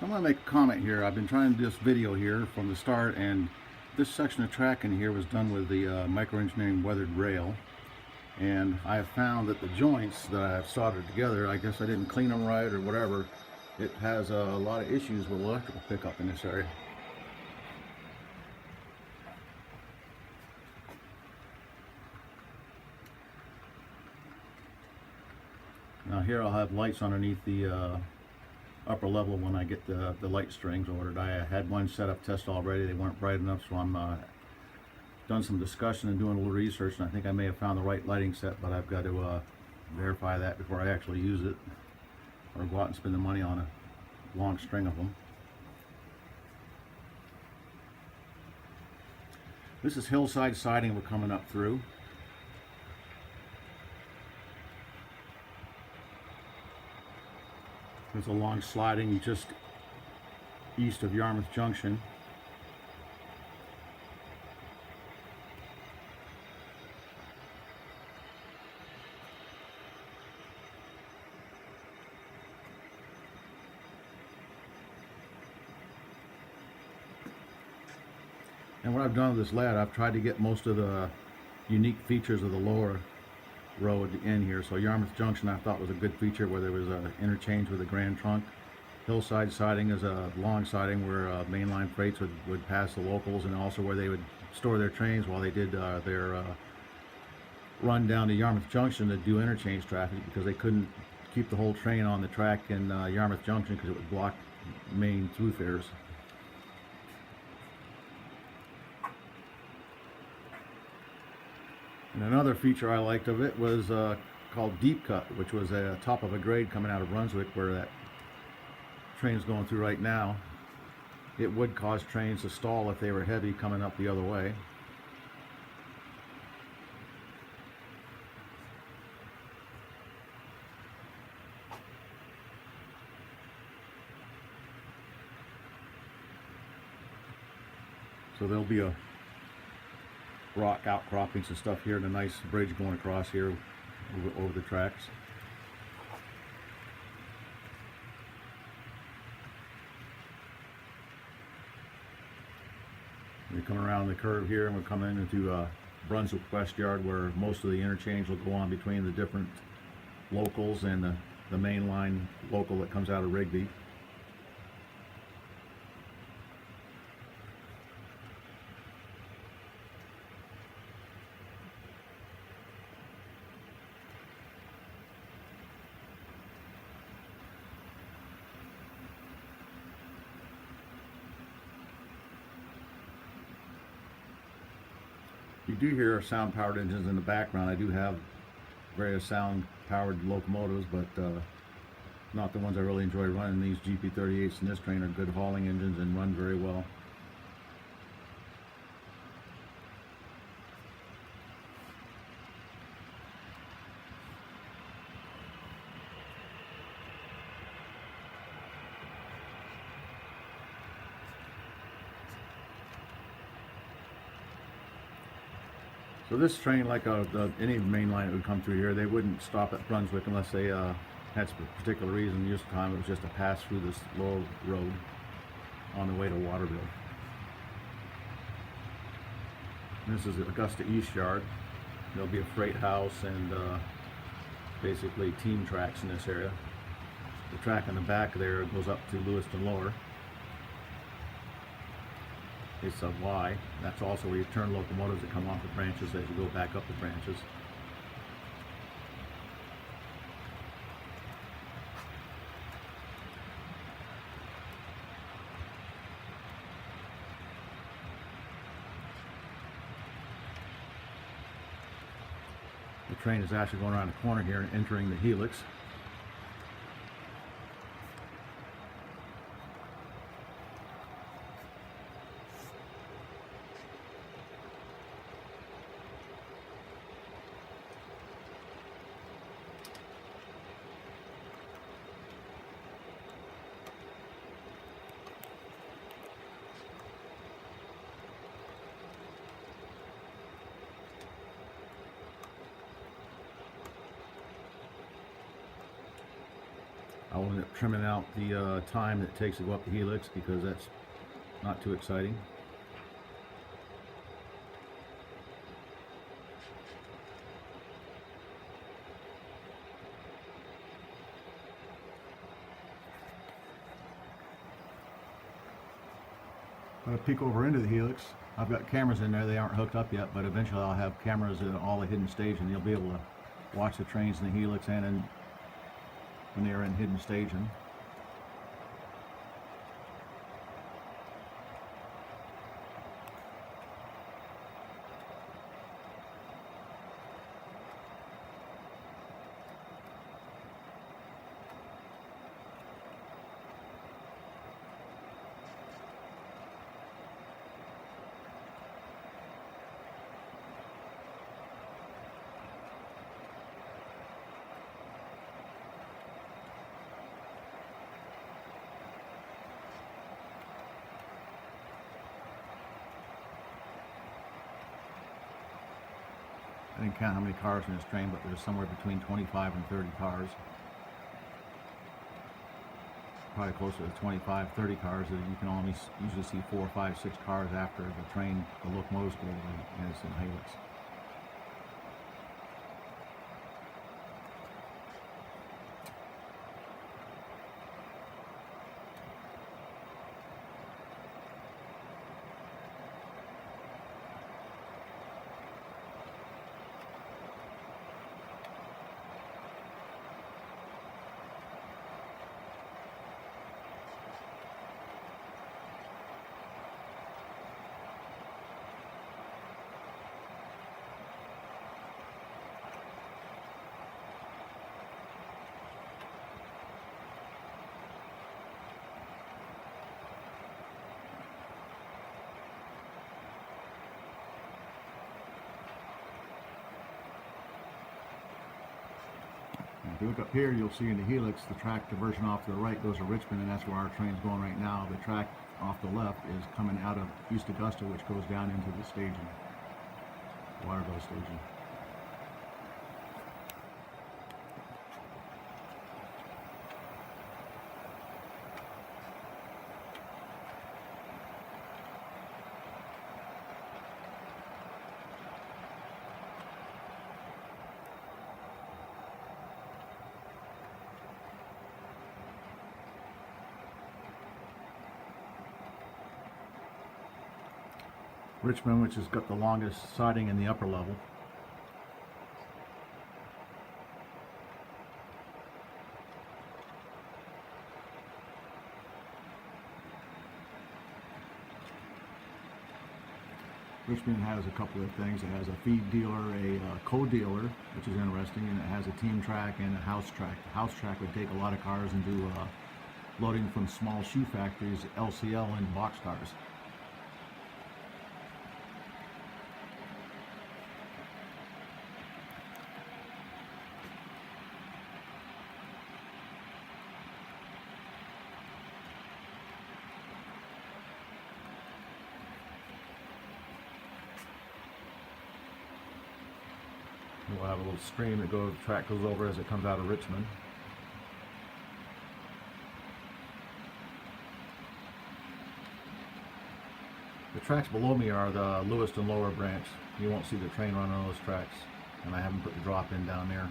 So I'm going to make a comment here. I've been trying to do this video here from the start, and this section of track in here was done with the micro-engineering weathered rail. And I have found that the joints that I've soldered together, I guess I didn't clean them right or whatever, it has a lot of issues with electrical pickup in this area. Now here I'll have lights underneath the upper level when I get the light strings ordered. I had one set up test already. They weren't bright enough, so I'm done some discussion and doing a little research, and I think I may have found the right lighting set, but I've got to verify that before I actually use it or go out and spend the money on a long string of them. This is hillside siding we're coming up through. There's a long sliding just east of Yarmouth Junction. And what I've done with this layout, I've tried to get most of the unique features of the lower road in here. So Yarmouth Junction I thought was a good feature, where there was an interchange with the Grand Trunk. Hillside siding is a long siding where mainline freights would pass the locals, and also where they would store their trains while they did their run down to Yarmouth Junction to do interchange traffic, because they couldn't keep the whole train on the track in Yarmouth Junction because it would block main throughfares. And another feature I liked of it was called Deep Cut, which was a top of a grade coming out of Brunswick, where that train is going through right now. It would cause trains to stall if they were heavy coming up the other way. So there'll be a rock outcroppings and stuff here, and a nice bridge going across here over the tracks. We come around the curve here, and we're coming into Brunswick West Yard, where most of the interchange will go on between the different locals and the main line local that comes out of Rigby. You do hear sound-powered engines in the background. I do have various sound-powered locomotives, but not the ones I really enjoy running. These GP38s in this train are good hauling engines and run very well. So this train, like any main line that would come through here, they wouldn't stop at Brunswick unless they had a particular reason. Most of the time it was just a pass through this lower road on the way to Waterville. This is Augusta East Yard. There'll be a freight house and basically team tracks in this area. The track in the back there goes up to Lewiston Lower. It's a Y. That's also where you turn locomotives that come off the branches as you go back up the branches. The train is actually going around the corner here and entering the helix. I will end up trimming out the time that it takes to go up the helix because that's not too exciting. I'm going to peek over into the helix. I've got cameras in there. They aren't hooked up yet, but eventually I'll have cameras in all the hidden stage, and you'll be able to watch the trains in the helix and when they are in hidden staging. I didn't count how many cars in this train, but there's somewhere between 25 and 30 cars. Probably closer to 25, 30 cars. You can only usually see 4, 5, 6 cars after the train, the locomotives go over and it's in helix. If you look up here, you'll see in the helix, the track diversion off to the right goes to Richmond, and that's where our train's going right now. The track off the left is coming out of East Augusta, which goes down into the staging, Waterville staging. Richmond, which has got the longest siding in the upper level. Richmond has a couple of things. It has a feed dealer, a co-dealer, which is interesting, and it has a team track and a house track. The house track would take a lot of cars and do loading from small shoe factories, LCL, and boxcars. We'll have a little stream that the track goes over as it comes out of Richmond. The tracks below me are the Lewiston lower branch. You won't see the train run on those tracks, and I haven't put the drop in down there.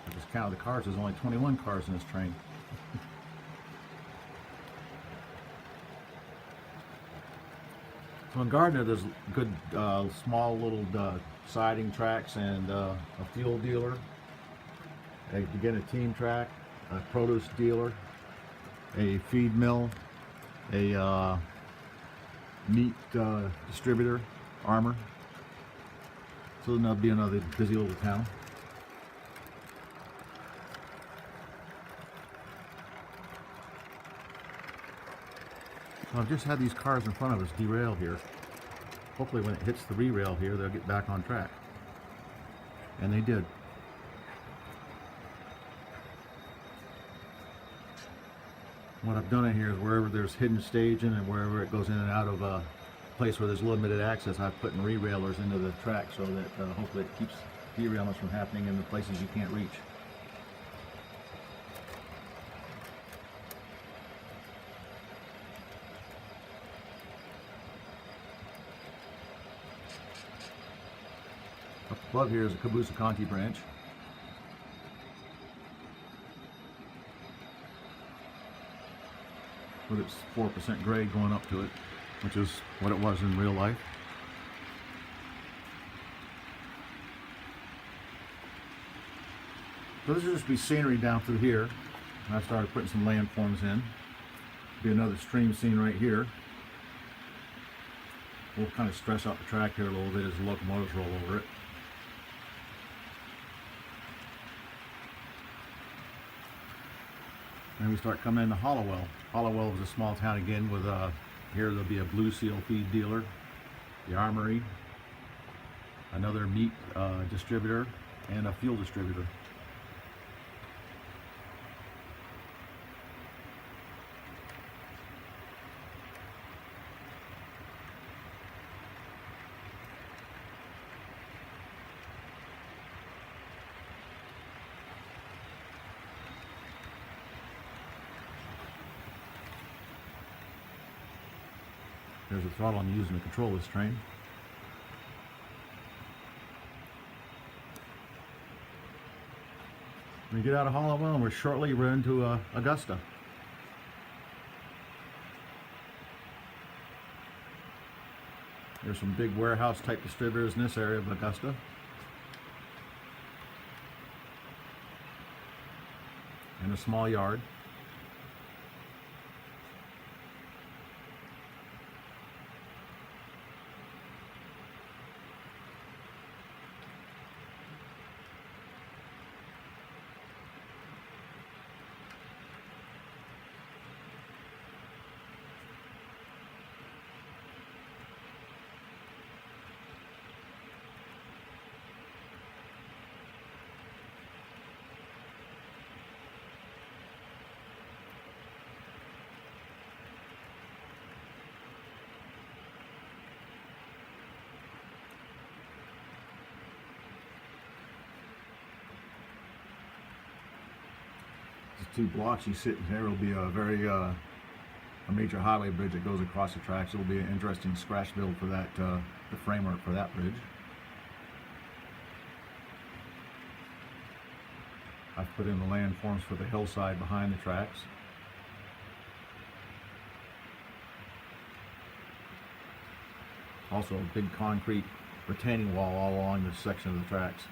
I just counted the cars. There's only 21 cars in this train. So in Gardner, there's good small little siding tracks and a fuel dealer. Again, a team track, a produce dealer, a feed mill, a meat distributor, Armour. So then that'll be another busy little town. Well, I've just had these cars in front of us derail here. Hopefully when it hits the re-rail here, they'll get back on track. And they did. What I've done in here is wherever there's hidden staging and wherever it goes in and out of a place where there's limited access, I've put re-railers into the track so that hopefully it keeps derailments from happening in the places you can't reach. Up above here is a Cabusa-Conti branch. With its 4% grade going up to it, which is what it was in real life. So this will just be scenery down through here. And I started putting some landforms in. Be another stream scene right here. We'll kind of stress out the track here a little bit as the locomotives roll over it. And we start coming into Hollowell. Hollowell is a small town again with here there'll be a Blue Seal feed dealer, the armory, another meat distributor, and a fuel distributor. There's the throttle I'm using to control this train. We get out of Hollowell and we're shortly into Augusta. There's some big warehouse type distributors in this area of Augusta. And a small yard. Two blocks you sit in here will be a major highway bridge that goes across the tracks. It'll be an interesting scratch build for that, the framework for that bridge. I've put in the landforms for the hillside behind the tracks. Also a big concrete retaining wall all along this section of the tracks.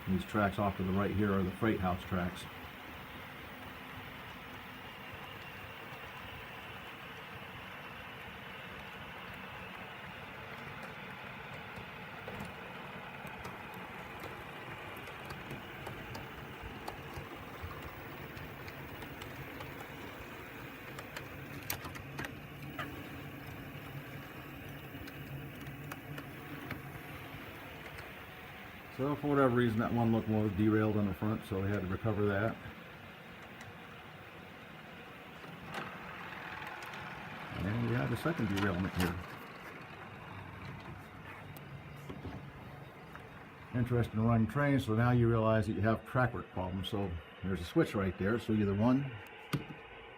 These tracks off to the right here are the freight house tracks. So for whatever reason that one locomotive derailed on the front, so we had to recover that. And we have a second derailment here. Interesting to run trains, so now you realize that you have track work problems. So there's a switch right there, so either one,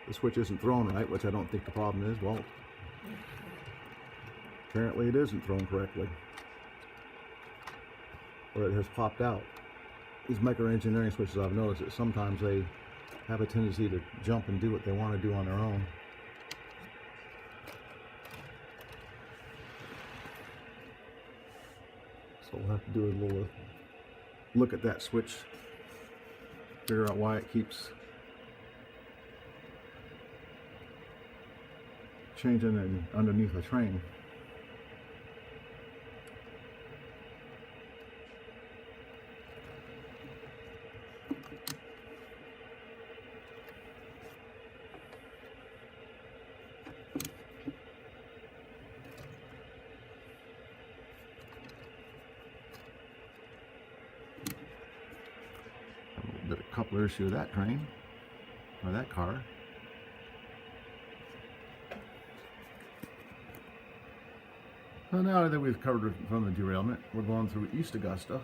the switch isn't thrown right, which I don't think the problem is. Well, apparently it isn't thrown correctly. Or it has popped out. These micro-engineering switches, I've noticed that sometimes they have a tendency to jump and do what they want to do on their own. So we'll have to do a little look at that switch, figure out why it keeps changing it underneath the train. A bit of coupler issue with that train, or that car. So now that we've covered from the derailment, we're going through East Augusta.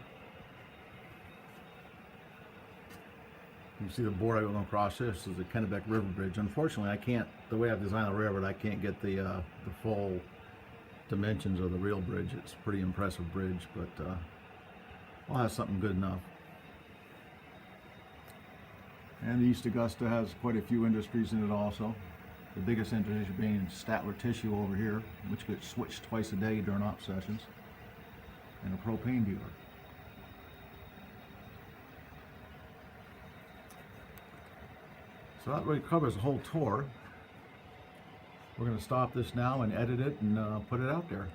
You see the board I went across. This is the Kennebec River Bridge. Unfortunately, I can't, the way I've designed the railroad, I can't get the full dimensions of the real bridge. It's a pretty impressive bridge, but I'll have something good enough. And East Augusta has quite a few industries in it also. The biggest industry being Statler Tissue over here, which gets switched twice a day during op sessions, and a propane dealer. So that really covers the whole tour. We're going to stop this now and edit it and put it out there.